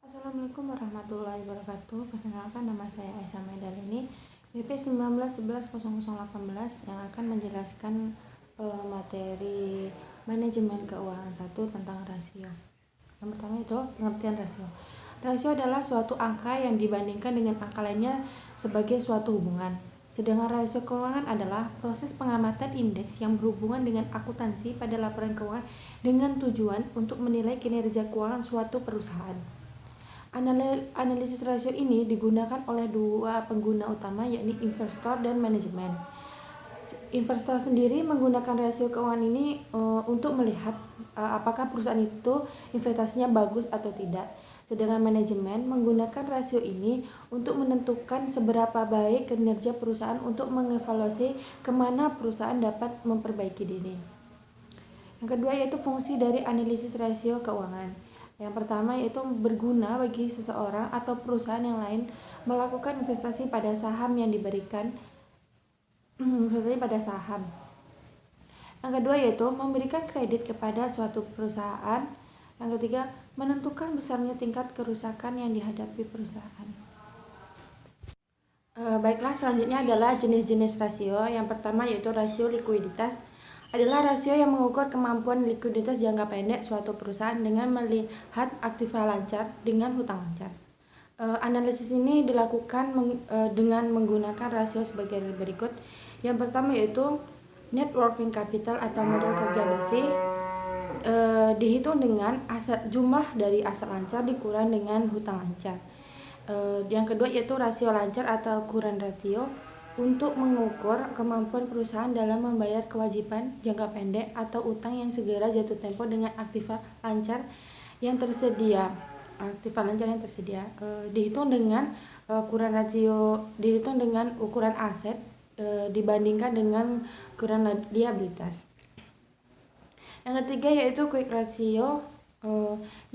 Assalamualaikum warahmatullahi wabarakatuh. Perkenalkan, nama saya Aisyah Maidalini, BP 19110018, yang akan menjelaskan materi manajemen keuangan 1 tentang rasio. Yang pertama itu pengertian rasio. Rasio adalah suatu angka yang dibandingkan dengan angka lainnya sebagai suatu hubungan. Sedangkan rasio keuangan adalah proses pengamatan indeks yang berhubungan dengan akuntansi pada laporan keuangan dengan tujuan untuk menilai kinerja keuangan suatu perusahaan. Analisis rasio ini digunakan oleh dua pengguna utama, yakni investor dan manajemen. Investor sendiri menggunakan rasio keuangan ini untuk melihat apakah perusahaan itu investasinya bagus atau tidak. Sedangkan manajemen menggunakan rasio ini untuk menentukan seberapa baik kinerja perusahaan untuk mengevaluasi kemana perusahaan dapat memperbaiki diri. Yang kedua yaitu fungsi dari analisis rasio keuangan. Yang pertama yaitu berguna bagi seseorang atau perusahaan yang lain melakukan investasi pada saham yang diberikan investasi pada saham. Yang kedua yaitu memberikan kredit kepada suatu perusahaan. Yang ketiga, menentukan besarnya tingkat kerusakan yang dihadapi perusahaan. Baiklah, selanjutnya adalah jenis-jenis rasio. Yang pertama yaitu rasio likuiditas. Adalah rasio yang mengukur kemampuan likuiditas jangka pendek suatu perusahaan dengan melihat aktiva lancar dengan hutang lancar. Analisis ini dilakukan dengan menggunakan rasio sebagai berikut. Yang pertama yaitu net working capital atau modal kerja bersih. Dihitung dengan jumlah dari aset lancar dikurang dengan hutang lancar. Yang kedua yaitu rasio lancar atau current ratio untuk mengukur kemampuan perusahaan dalam membayar kewajiban jangka pendek atau utang yang segera jatuh tempo dengan aktiva lancar yang tersedia. Dihitung dengan current ratio, dihitung dengan ukuran aset dibandingkan dengan current liabilitas. Yang ketiga yaitu quick ratio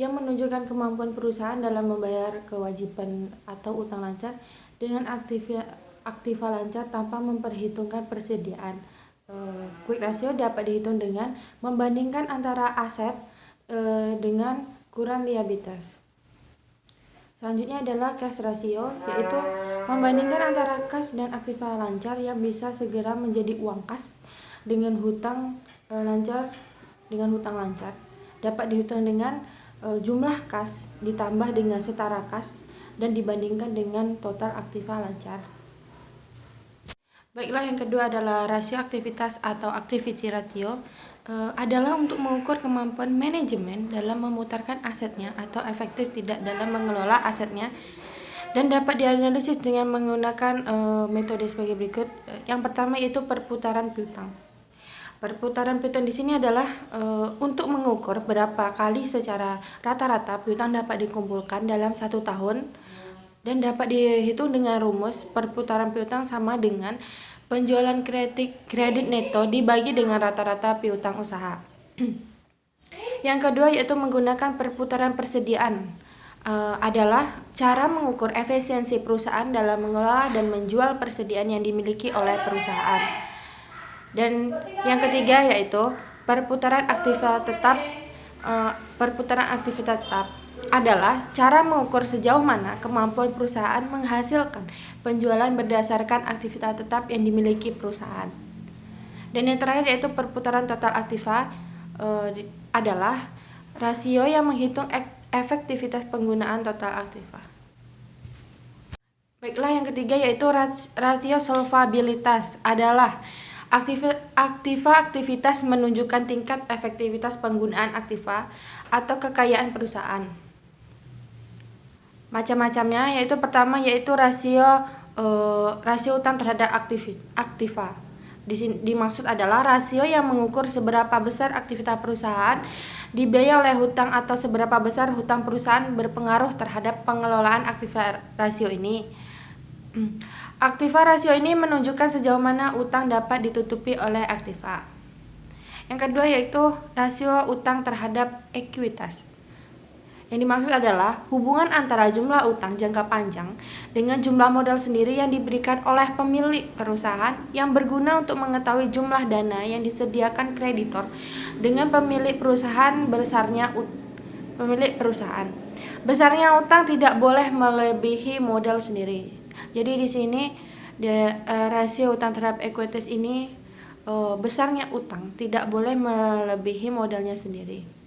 yang menunjukkan kemampuan perusahaan dalam membayar kewajiban atau utang lancar dengan aktiva lancar tanpa memperhitungkan persediaan. Quick ratio dapat dihitung dengan membandingkan antara aset dengan current liabilitas. Selanjutnya adalah cash ratio, yaitu membandingkan antara kas dan aktiva lancar yang bisa segera menjadi uang kas dengan hutang lancar. Dapat dihitung dengan jumlah kas ditambah dengan setara kas dan dibandingkan dengan total aktiva lancar. Baiklah, yang kedua adalah rasio aktivitas atau activity ratio. Adalah untuk mengukur kemampuan manajemen dalam memutarkan asetnya atau efektif tidak dalam mengelola asetnya, dan dapat dianalisis dengan menggunakan metode sebagai berikut. Yang pertama yaitu perputaran piutang. Perputaran piutang di sini adalah untuk mengukur berapa kali secara rata-rata piutang dapat dikumpulkan dalam 1 tahun, dan dapat dihitung dengan rumus perputaran piutang sama dengan penjualan kredit neto dibagi dengan rata-rata piutang usaha. Yang kedua yaitu menggunakan perputaran persediaan. Adalah cara mengukur efisiensi perusahaan dalam mengelola dan menjual persediaan yang dimiliki oleh perusahaan. Dan yang ketiga yaitu perputaran aktiva tetap. Perputaran aktivitas tetap adalah cara mengukur sejauh mana kemampuan perusahaan menghasilkan penjualan berdasarkan aktivitas tetap yang dimiliki perusahaan. Dan yang terakhir yaitu perputaran total aktiva, adalah rasio yang menghitung efektivitas penggunaan total aktiva. Baiklah, yang ketiga yaitu rasio solvabilitas. Adalah aktivitas menunjukkan tingkat efektivitas penggunaan aktiva atau kekayaan perusahaan. Macam-macamnya yaitu pertama yaitu rasio utang terhadap aktiva. Dimaksud adalah rasio yang mengukur seberapa besar aktivitas perusahaan dibiayai oleh hutang atau seberapa besar hutang perusahaan berpengaruh terhadap pengelolaan aktiva. Rasio ini aktiva rasio ini menunjukkan sejauh mana utang dapat ditutupi oleh aktiva. Yang kedua yaitu rasio utang terhadap ekuitas. Yang dimaksud adalah hubungan antara jumlah utang jangka panjang dengan jumlah modal sendiri yang diberikan oleh pemilik perusahaan yang berguna untuk mengetahui jumlah dana yang disediakan kreditor dengan pemilik perusahaan. Besarnya utang tidak boleh melebihi modal sendiri. Jadi di sini rasio utang terhadap ekuitas ini, besarnya utang tidak boleh melebihi modalnya sendiri.